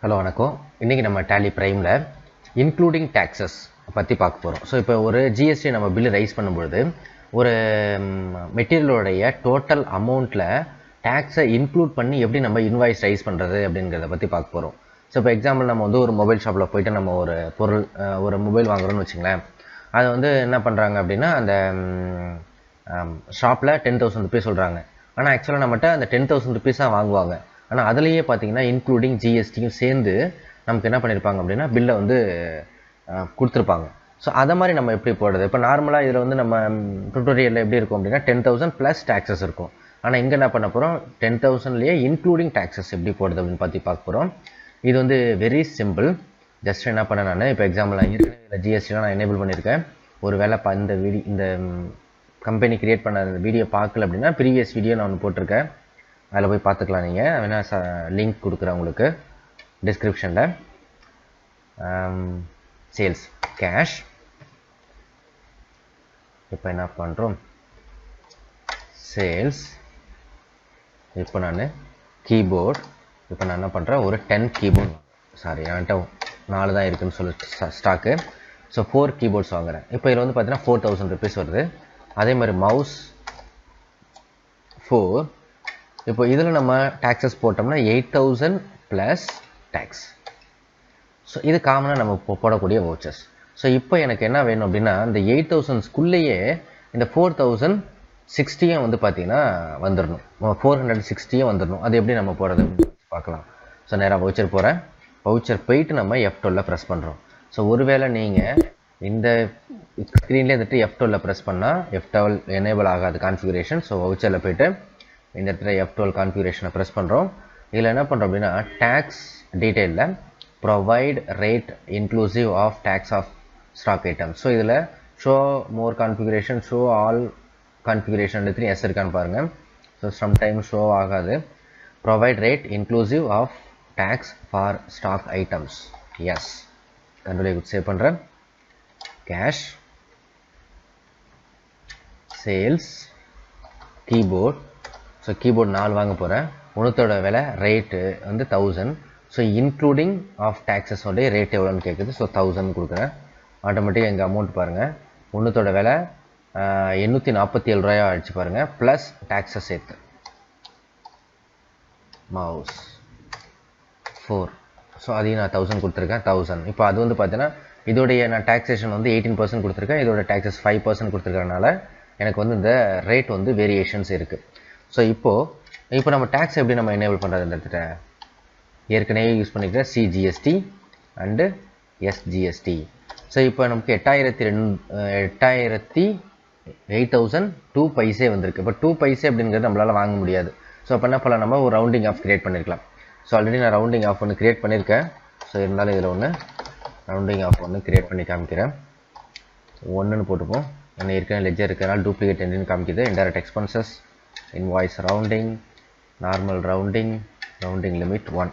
Hello வணக்கம். இன்றைக்கி நம்ம டேலி ப்ரைமில் இன்க்ளூடிங் டேக்ஸஸ் பற்றி பார்க்க போகிறோம். ஸோ இப்போ ஒரு ஜிஎஸ்டி நம்ம பில்லு ரைஸ் பண்ணும்பொழுது ஒரு மெட்டீரியலோடைய டோட்டல் அமௌண்ட்டில் டேக்ஸை இன்க்ளூட் பண்ணி எப்படி நம்ம இன்வாய்ஸ் ரைஸ் பண்ணுறது அப்படிங்கிறத பற்றி பார்க்க போகிறோம். ஸோ இப்போ எக்ஸாம்பிள் நம்ம வந்து ஒரு மொபைல் ஷாப்பில் போய்ட்டு நம்ம ஒரு பொருள் ஒரு மொபைல் வாங்குறோன்னு வச்சுங்களேன். அதை வந்து என்ன பண்ணுறாங்க அப்படின்னா அந்த ஷாப்பில் 10,000 ருபீஸ் சொல்கிறாங்க. ஆனால் ஆக்சுவலாக நம்மகிட்ட அந்த 10,000 ருபீஸாக வாங்குவாங்க. ஆனால் அதுலேயே பார்த்தீங்கன்னா இன்க்ளூடிங் ஜிஎஸ்டியும் சேர்ந்து நமக்கு என்ன பண்ணியிருப்பாங்க அப்படின்னா பில்லை வந்து கொடுத்துருப்பாங்க. ஸோ அதை மாதிரி நம்ம எப்படி போடுறது? இப்போ நார்மலாக இதில் வந்து நம்ம டுட்டோரியலில் எப்படி இருக்கும் அப்படின்னா 10,000 ப்ளஸ் டேக்ஸஸ் இருக்கும். ஆனால் இங்கே என்ன பண்ண போகிறோம், 10,000லேயே இன்க்ளூடிங் டேக்ஸஸ் எப்படி போடுறது அப்படின்னு பார்க்க போகிறோம். இது வந்து வெரி சிம்பிள். ஜஸ்ட் என்ன பண்ண நான் இப்போ எக்ஸாம்பிள் நான் இருக்கிற ஜிஎஸ்டிலாம் நான் எனேபிள் பண்ணியிருக்கேன். ஒரு வேளை இந்த கம்பெனி கிரியேட் பண்ண அந்த வீடியோ பார்க்கல அப்படின்னா ப்ரீவியஸ் வீடியோ நான் ஒன்று போட்டிருக்கேன், அதில் போய் பார்த்துக்கலாம். நீங்கள் வேணால் லிங்க் கொடுக்குறேன் உங்களுக்கு டிஸ்கிரிப்ஷனில். Sales cash. இப்போ என்ன பண்ணுறோம், சேல்ஸ். இப்போ நான் கீபோர்ட் இப்போ நான் என்ன பண்ணுறேன், ஒரு 10 கீபோர்ட், சாரி என்கிட்ட 4 தான் இருக்குதுன்னு சொல்லி ஸ்டாக்கு. ஸோ 4 கீபோர்ட்ஸ் வாங்குகிறேன். இப்போ இதில் வந்து பார்த்தீங்கன்னா 4,000 ருபீஸ் வருது. அதே மாதிரி மவுஸ் 4. இப்போ இதில் நம்ம டேக்ஸஸ் போட்டோம்னா 8,000 ப்ளஸ் டேக்ஸ். ஸோ இது காமனாக நம்ம போடக்கூடிய வவுச்சர்ஸ். ஸோ இப்போ எனக்கு என்ன வேணும் அப்படின்னா இந்த 8,000க்குள்ளேயே இந்த 4,060 வந்து பார்த்தீங்கன்னா வந்துடணும், 460 வந்துடணும். அது எப்படி நம்ம போகிறது பார்க்கலாம். ஸோ நேராக வவுச்சர் போகிறேன். வவுச்சர் போயிட்டு நம்ம F12 ப்ரெஸ் பண்ணுறோம். ஸோ ஒருவேளை நீங்கள் இந்த ஸ்க்ரீன்லேயே வந்துட்டு F12 ப்ரெஸ் பண்ணால் F12 எனேபிள் ஆகாது கான்ஃபிகரேஷன். ஸோ வவுச்சரில் போய்ட்டு இந்த இடத்துல F12 கான்ஃபிகரேஷனை ப்ரெஸ் பண்ணுறோம். இதில் என்ன பண்ணுறோம் அப்படின்னா டேக்ஸ் டீட்டெயிலில் provide rate inclusive of tax of stock item. So இதில் show more configuration, show all configuration yes இருக்கான்னு பாருங்கள். ஸோ சம்டைம் ஷோ ஆகாது. Provide rate inclusive of tax for stock items. Yes, control save பண்ணுறேன். Cash, sales, keyboard. So keyboard 4 வாங்க போகிறேன். ஒன்றுத்தோட விலை rate வந்து 1000. ஸோ இன்க்ளூடிங் ஆஃப் டேக்ஸஸோடைய ரேட் எவ்வளோன்னு கேட்குது. ஸோ 1000 கொடுக்குறேன். ஆட்டோமேட்டிக்காக எங்கள் அமௌண்ட் பாருங்கள், ஒன்றுத்தோட விலை 847 ரூபாயா ஆகிடுச்சு பாருங்கள், ப்ளஸ் டேக்ஸஸ் சேர்த்து. மவுஸ் 4. ஸோ அதையும் நான் 1000 கொடுத்துருக்கேன். 1000. இப்போ அது வந்து பார்த்தீங்கன்னா இதோடைய நான் டேக்ஸேஷன் வந்து 18% கொடுத்துருக்கேன். இதோட டேக்ஸஸ் 5% கொடுத்துருக்கறனால எனக்கு வந்து இந்த ரேட் வந்து வேரியேஷன்ஸ் இருக்குது. ஸோ இப்போ நம்ம டேக்ஸ் எப்படி நம்ம எனேபிள் பண்ணுறது? இந்த இடத்துல ஏற்கனவே யூஸ் பண்ணிக்கிற சிஜிஎஸ்டி அண்டு எஸ்ஜிஎஸ்டி. ஸோ இப்போ நமக்கு 8,002 பைசே வந்திருக்கு. இப்போ 2 பைசே அப்படிங்கிறது நம்மளால் வாங்க முடியாது. ஸோ அப்போ என்ன பண்ணலாம், நம்ம ஒரு ரவுண்டிங் ஆஃப் கிரியேட் பண்ணியிருக்கலாம். ஸோ ஆல்ரெடி நான் ரவுண்டிங் ஆஃப் ஒன்று கிரியேட் பண்ணியிருக்கேன். ஸோ இருந்தாலும் இதில் ஒன்று ரவுண்டிங் ஆஃப் ஒன்று கிரியேட் பண்ணி காமிக்கிறேன். 1ன்னு போட்டுப்போம். என்ன ஏற்கனவே லெஜர் இருக்கிறனால டூப்ளிகேட் என்ட்ரின்னு காமிக்குது. Indirect expenses, invoice rounding, normal rounding, rounding limit 1.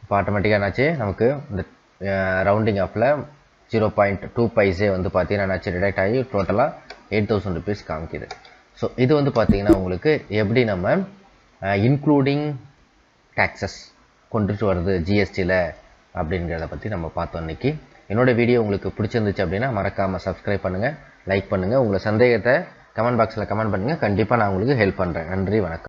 இப்போ ஆட்டோமேட்டிக்காக என்னாச்சு, நமக்கு இந்த ரவுண்டிங் ஆஃபில் 0.2 பைசே வந்து பார்த்தீங்கன்னா என்னாச்சு டிடெக்ட் ஆகி டோட்டலாக 8,000 ருபீஸ் காமிக்குது. ஸோ இது வந்து பார்த்தீங்கன்னா உங்களுக்கு எப்படி நம்ம இன்க்ளூடிங் டேக்ஸஸ் கொண்டுட்டு வருது ஜிஎஸ்டியில் அப்படிங்கிறத பற்றி நம்ம பார்த்தோம் இன்றைக்கி. என்னோடய வீடியோ உங்களுக்கு பிடிச்சிருந்துச்சு அப்படின்னா மறக்காமல் சப்ஸ்கிரைப் பண்ணுங்கள், லைக் பண்ணுங்கள். உங்களை சந்தேகத்தை கமெண்ட் பாக்ஸில் கமெண்ட் பண்ணுங்கள். கண்டிப்பாக நான் உங்களுக்கு ஹெல்ப் பண்ணுறேன். நன்றி, வணக்கம்.